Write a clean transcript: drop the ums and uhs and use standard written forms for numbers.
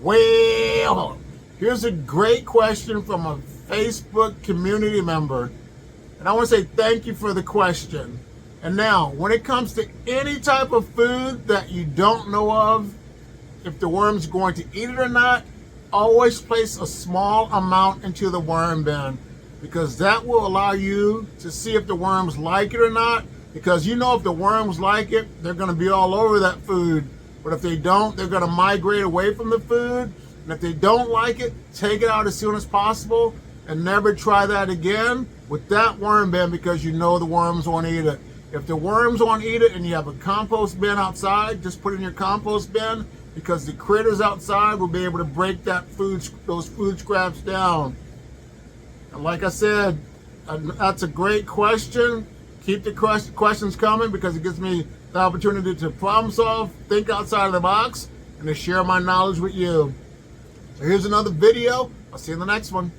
Well, here's a great question from a Facebook community member. And I want to say thank you for the question. And now, when it comes to any type of food that you don't know of, if the worm's going to eat it or not, always place a small amount into the worm bin, because that will allow you to see if the worms like it or not. Because you know if the worms like it, they're going to be all over that food. But if they don't, they're going to migrate away from the food. And if they don't like it, take it out as soon as possible and never try that again with that worm bin, because you know the worms won't eat it. If the worms won't eat it and you have a compost bin outside, just put it in your compost bin, because the critters outside will be able to break those food scraps down. And like I said, that's a great question. Keep the questions coming, because it gives me the opportunity to problem solve, think outside of the box, and to share my knowledge with you. So here's another video. I'll see you in the next one.